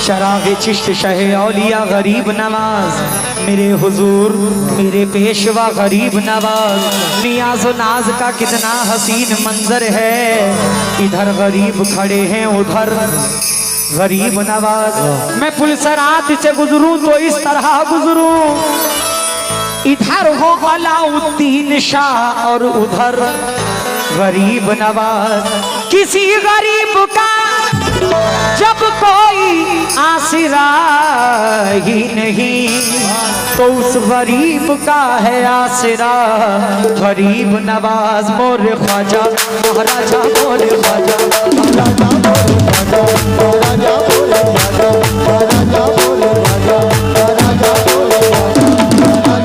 शराब चिश्त शहे औलिया गरीब नवाज, मेरे हुजूर मेरे पेशवा गरीब नवाज। नियाज़ो नाज का कितना हसीन मंजर है, इधर गरीब खड़े हैं उधर गरीब नवाज। मैं पुलसरात से गुजरूं तो इस तरह गुजरूं, इधर हो अलाउद्दीन शाह और उधर गरीब नवाज। किसी गरीब का जब कोई आसरा ही नहीं, तो उस गरीब का है आसरा गरीब नवाज। मोरे ख्वाजा महाराजा मोरे ख्वाजा महाराजा मोरे ख्वाजा महाराजा मोरे ख्वाजा महाराजा मोरे ख्वाजा महाराजा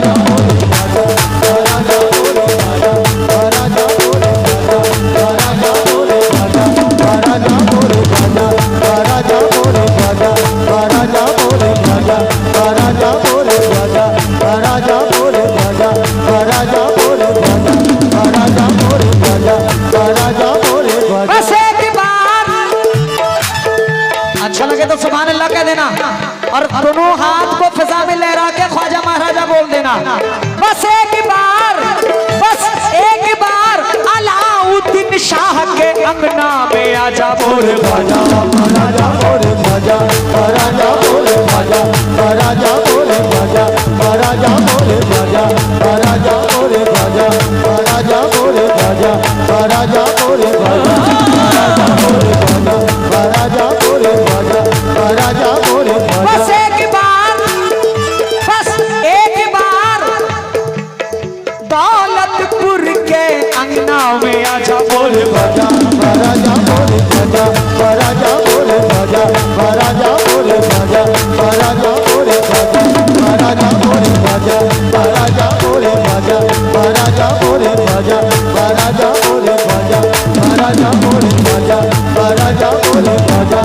मोरे ख्वाजा महाराजा मोरे ख्वाजा महाराजा मोरे ख्वाजा महाराजा मोरे ख्वाजा महाराजा मोरे ख्वाजा महाराजा मोरे ख्वाजा महाराजा मोरे ख्वाजा महाराजा मोरे ख्वाजा महाराजा मोरे ख्वाजा महाराजा मोरे ख्वाजा महाराजा मोरे ख्वाजा महाराजा मोरे ख्वाजा। बस एक बार अच्छा लगे तो सुभान अल्लाह कह देना और दोनों हाथ को फिजा में लहरा के ख्वाजा महाराजा बोल देना। बस एक बार अलाउद्दीन शाह के अंगना में आजा मोरे ख्वाजा महाराजा मोरे ख्वाजा महाराजा मोरे ख्वाजा महाराजा मोरे ख्वाजा महाराजा मोरे ख्वाजा महाराजा मोरे ख्वाजा महाराजा मोरे ख्वाजा महाराजा मोरे ख्वाजा महाराजा मोरे ख्वाजा महाराजा मोरे ख्वाजा महाराजा मोरे ख्वाजा। बस एक बार दौलतपुर के अंगना में आजा मोरे ख्वाजा महाराजा मोरे ख्वाजा महाराजा मोरे ख्वाजा महाराजा मोरे ख्वाजा महाराजा मोरे ख्वाजा महाराजा मोरे ख्वाजा महाराजा मोरे ख्वाजा महाराजा मोरे ख्वाजा महाराजा मोरे ख्वाजा महाराजा मोरे ख्वाजा महाराजा मोरे ख्वाजा।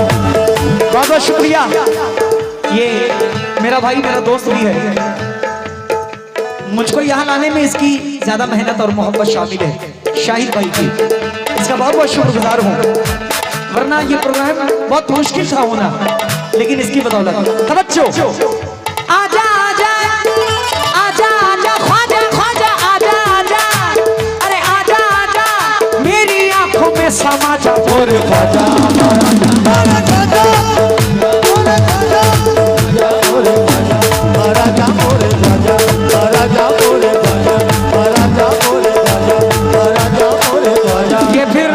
बहुत बहुत शुक्रिया। ये मेरा भाई मेरा दोस्त भी है, मुझको यहाँ लाने में इसकी ज्यादा मेहनत और मोहब्बत शामिल है शाहिद भाई की, इसका बहुत बहुत शुक्रगुजार हूँ। वरना ये प्रोग्राम बहुत मुश्किल था होना, लेकिन इसकी बदौलत। तवज्जो आजा आजा आजा आजा ख्वाजा ख्वाजा आजा आजा, अरे आजा आजा मेरी आंखों में समा जा मोरे ख्वाजा महाराजा मोरे ख्वाजा महाराजा मोरे ख्वाजा महाराजा मोरे ख्वाजा महाराजा मोरे ख्वाजा। ये फिर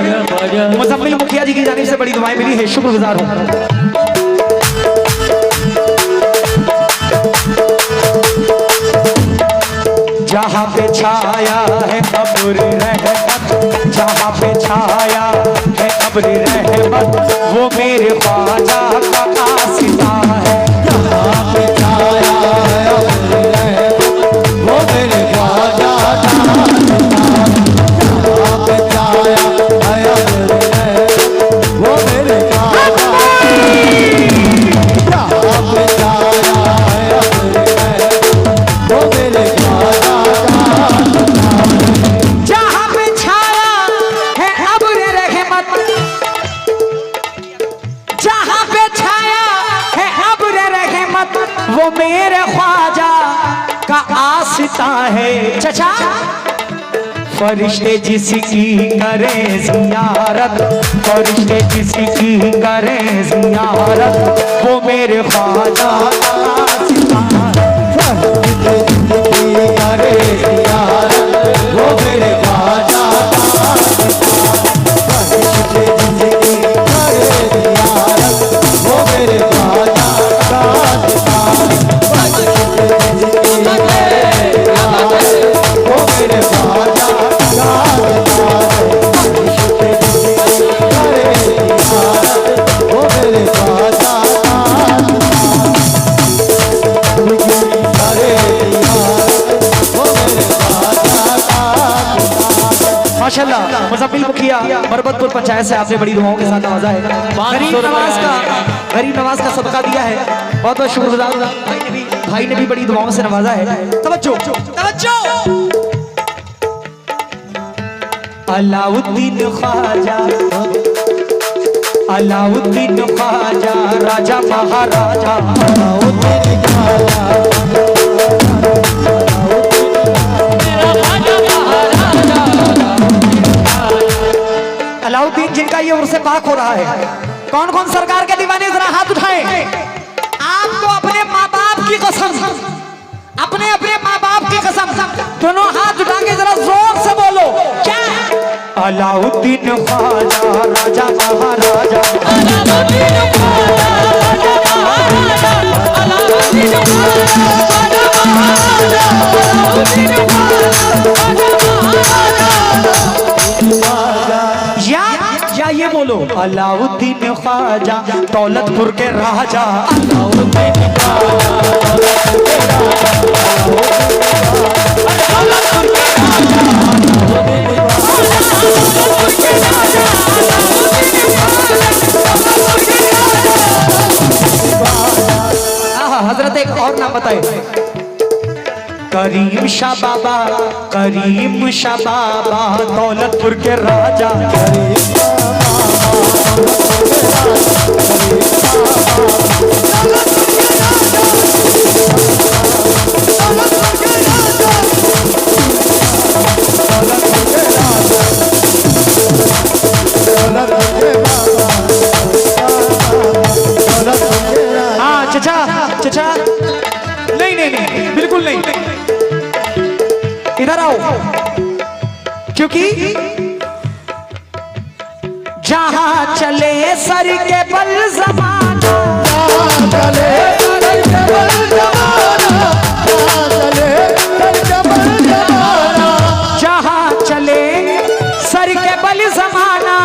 मुज़म्मिल मुखिया जी की जानिब से बड़ी दुआएं मिली है, शुक्रगुजार हूँ। जहाँ पे छाया है अब्र रहमत, जहाँ पे छाया है अब्र रहमत, वो मेरे ख्वाजा का आसिफा है। जहाँ पे छाया है अब्र रहमत, वो मेरे ख्वाजा का आसिफा है। जहाँ पे छाया है अब्र रहमत, वो मेरे ख्वाजा जहाँ पे छाया है अब्र रहमत, वो मेरे ख्वाजा जहाँ पे छाया है अब्र रहमत, जहाँ पे छाया है अब्र रहमत, वो मेरे ख्वाजा का आसिता है। चचा फरिश्ते जिसकी करें ज़ियारत, फरिश्ते जिसकी करें ज़ियारत, वो मेरे ख्वाजा का आसिता है। फरिश्ते जिसकी करें ज़ियारत, वो मेरे ख्वाजा का आसिफा है। फरिश्ते जिसकी करें ज़ियारत, वो मेरे ख्वाजा का आसिफा है। फरिश्ते जिसकी करें ज़ियारत, वो मेरे ख्वाजा का आसिफा है। फरिश्ते जिसकी करें ज़ियारत, वो मेरे ख्वाजा का आसिफा है। माशाल्लाह मुज़म्मिल मुखिया मरबतपुर पंचायत से आपने बड़ी दुआओं के साथ नवाजा है। गरीब नवाज का सदका दिया है, बहुत बहुत शुक्रगुजार। भाई ने भी बड़ी दुआओं से नवाजा है। तवज्जो तवज्जो। अलाउद्दीन ख्वाजा अलाउद्दीन ख्वाजा राजा महाराजा अलाउद्दीन जिनका ये उर्से पाक हो रहा है। कौन कौन सरकार के दीवाने जरा हाथ उठाएं। आपको अपने माँ बाप की कसम, अपने अपने माँ बाप की कसम, दोनों हाथ उठा के जरा जोर से बोलो क्या? अलाउद्दीन ख्वाजा राजा महाराजा, अलाउद्दीन ख्वाजा राजा महाराजा, अलाउद्दीन ख्वाजा राजा महाराजा, अलाउद्दीन ख्वाजा या ये बोलो अलाउद्दीन ख्वाजा दौलतपुर के राजा, अलाउद्दीन ख्वाजा दौलतपुर के राजा, हजरत एक और नाम बताए। करीम शाह बाबा, करीम शाह बाबा दौलतपुर के राजा, हाँ चचा चचा, नहीं नहीं नहीं बिल्कुल नहीं, इधर आओ, क्योंकि जहां चले सर के बल जमाना, चले सर के बल जमाना, चले सर के बल जमाना, जहां चले सर के बल जमाना,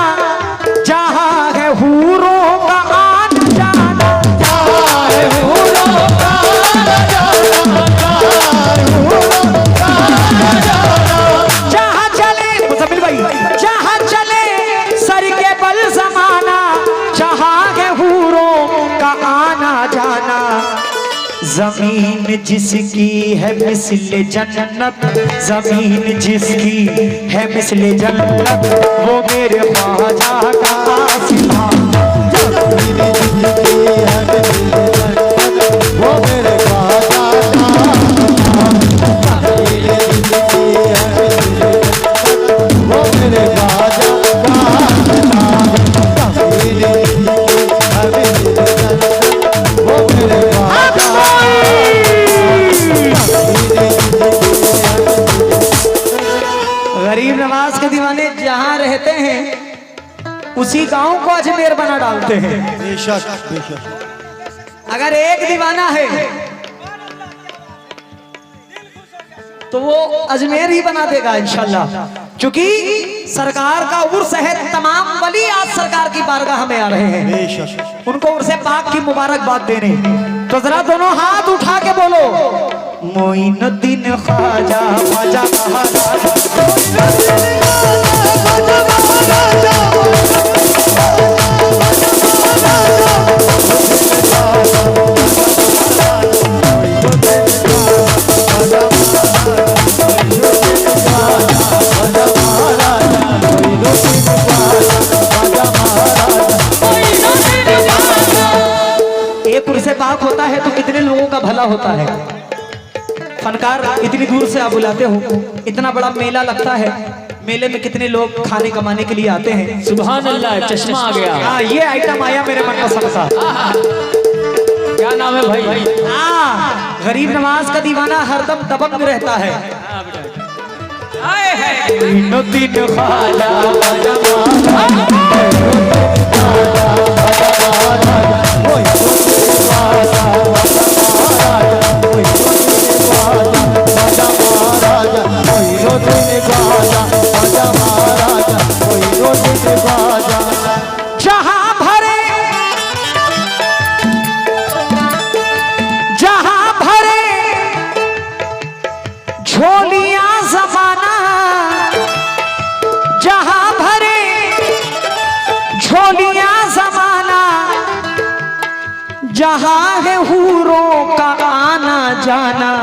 जहां है हूरों का आन जाना, जहां है हूरों का आन जाना, जहां चले मुज़म्मिल भाई, जहां चले सर के बल जमाना, जहां है हूरों का आना जाना, जमीन जिसकी है मिस्ले जन्नत, जमीन जिसकी है मिस्ले जन्नत, वो मेरे ख्वाजा का आसिफान, जमीन जिसकी है मिस्ले जन्नत, वो मेरे ख्वाजा का आसिफान, जमीन जिसकी है मिस्ले जन्नत, वो मेरे ख्वाजा का आसिफान, जमीन जिसकी है मिस्ले जन्नत, वो मेरे ख्वाजा। गरीब नवाज के दीवाने जहां रहते हैं उसी गांव को अजमेर बना डालते हैं। बेशक बेशक। अगर एक दीवाना है तो वो अजमेर ही बना देगा इंशाल्लाह, क्योंकि सरकार का उर्स है, तमाम वली आज सरकार की बारगाह में आ रहे हैं, उनको उर्से पाक की मुबारकबाद देने। तो जरा दोनों हाथ उठा के बोलो मोइनुद्दीन ख्वाजा ख्वाजा महाराजा, एक उर्से पाक होता है तो कितने लोगों का भला होता है। फनकार इतनी दूर से आप बुलाते हो, इतना बड़ा मेला लगता है, मेले में कितने लोग खाने कमाने के लिए आते हैं। सुभान अल्लाह, चश्मा आ गया। हाँ ये आइटम आया मेरे मन पसंद का। क्या नाम है भाई? हाँ गरीब नवाज का दीवाना हरदम दबंग रहता है। जहां भरे झोलियां जमाना, जहां भरे झोलियां जमाना, जहां है हूरों का आना जाना,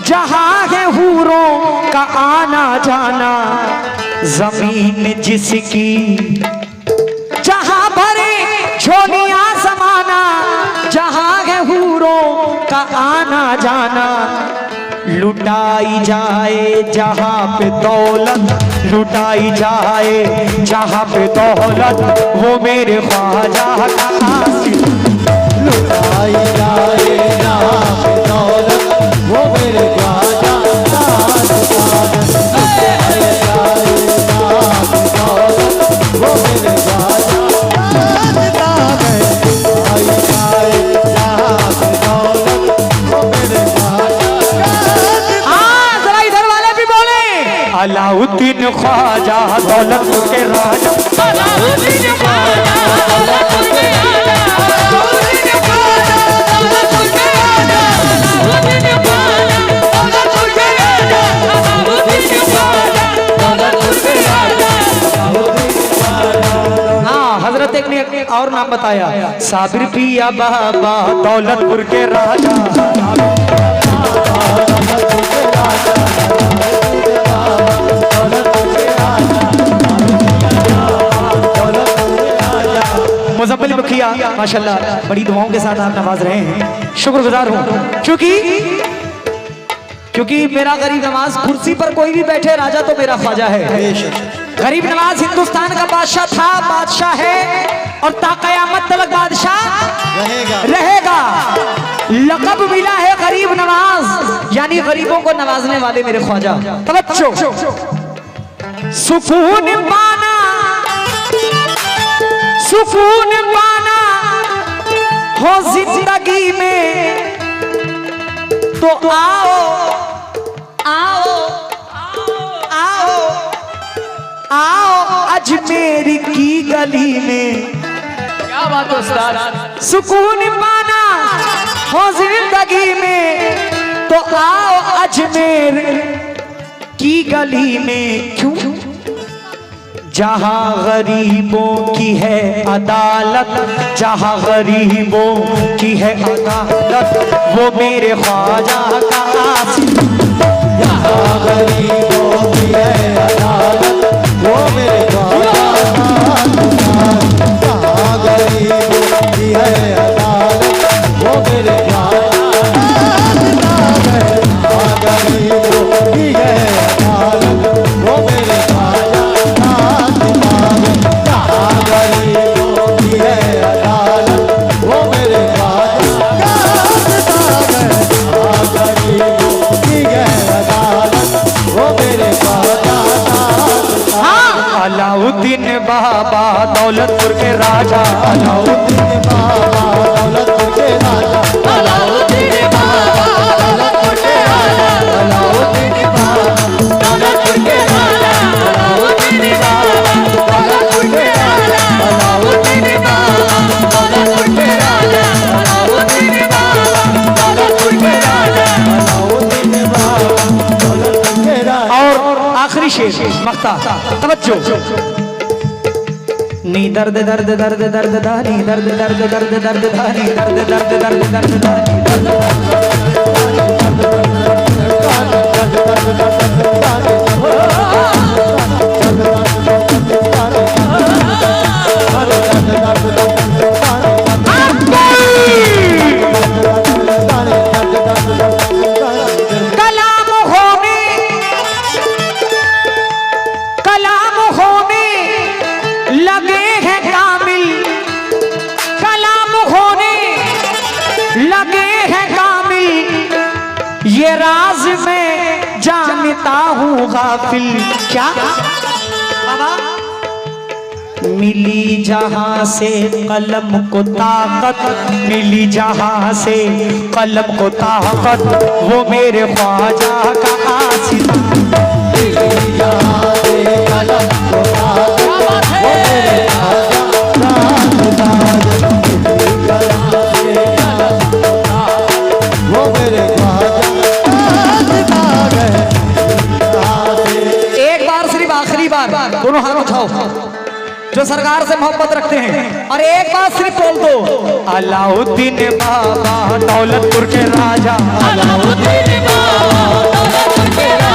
जहां है हूरों का आना जाना, जमीन जिसकी जहां का आना जाना, लुटाई जाए जहाँ पे दौलत, लुटाई जाए जहाँ पे दौलत, वो मेरे ख्वाजा का हासिल। लुटाई जाए जहाँ पे दौलत, वो मेरे ख्वाजा का हासिल। लुटाई जाए जहाँ पे दौलत, वो मेरे ख्वाजा का हासिल। लुटाई जाए जहाँ पे दौलत, वो मेरे ख्वाजा का हासिल। हाँ जरा इधर वाले भी बोले, अलाउद्दीन ख्वाजा दौलतपुर के राजा, अलाउद्दीन ख्वाजा दौलतपुर के राजा, अलाउद्दीन ख्वाजा दौलतपुर के राजा, अलाउद्दीन ख्वाजा दौलतपुर के राजा, अलाउद्दीन ख्वाजा दौलतपुर के राजा, अलाउद्दीन ख्वाजा। हाँ हजरत एक ने एक और नाम बताया, साबिर पिया बाबा दौलतपुर के राजा, मुजम्मिल मुखिया माशाल्लाह बड़ी दुआओं के साथ आप नवाज रहे हैं, शुक्रगुजार हूँ। क्योंकि मेरा गरीब नवाज, कुर्सी पर कोई भी बैठे राजा तो मेरा ख्वाजा है। गरीब नवाज हिंदुस्तान का बादशाह था, बादशाह है और ताक़यामत तक बादशाह रहेगा। लक़ब मिला है गरीब नवाज, यानी गरीबों को नवाजने वाले मेरे ख्वाजा। तवज्जो, सुकून पाना, सुकून पाना हो जिंदगी में तो आओ आओ आओ आओ अजमेर की गली में। क्या बात है उस्ताद। सुकून पाना हो जिंदगी में तो आओ अजमेर की गली में। क्यों? जहाँ गरीबों की है अदालत, जहाँ गरीबों की है अदालत, वो मेरे ख्वाजा का हासिल। जहाँ गरीबों की है अदालत, वो मेरे ख्वाजा का हासिल। जहाँ गरीबों की है अदालत, वो मेरे ख्वाजा का हासिल। जहाँ गरीबों की है अदालत, वो मेरे ख्वाजा का हासिल। जहाँ गरीबों की है अदालत, वो मेरे ख्वाजा का हासिल। जहाँ गरीबों की है अदालत, वो मेरे ख्वाजा का हासिल। हाँ अलाउद्दीन बाबा दौलतपुर के राजा, अलाउद्दीन बाबा दौलतपुर के राजा, अलाउद्दीन बाबा दौलतपुर के राजा, अलाउद्दीन बाबा दौलतपुर के राजा, अलाउद्दीन बाबा दौलतपुर के राजा, अलाउद्दीन बाबा दौलतपुर के राजा, अलाउद्दीन बाबा दौलतपुर के राजा, अलाउद्दीन बाबा दौलतपुर के राजा। और आखिरी शेर मक्ता। तवज्जो, नी दर्द दर्द दर्द दर्द धारी, दर्द दर्द दर्द दर्द धारी, दर्द दर्द दर्द दर्द धारी। कलाम होने, कलाम होने लगे हैं कामिल, कलाम होने लगे हैं कामिल, ये राज मैं जानता हूँ गाफिल। क्या बाबा? मिली जहां से कलम को ताकत, मिली जहां से कलम को ताकत, वो मेरे ख्वाजा का हासिल। जहाँ से कलम को ताकत, वो मेरे ख्वाजा का हासिल। जहाँ से कलम को ताकत, वो मेरे ख्वाजा का हासिल। एक बार सिर्फ आखिरी बार दोनों हाथ उठाओ जो सरकार से मोहब्बत रखते हैं, और एक बार सिर्फ बोल दो, अलाउद्दीन बाबा दौलतपुर के राजा, अलाउद्दीन बाबा दौलतपुर के राजा,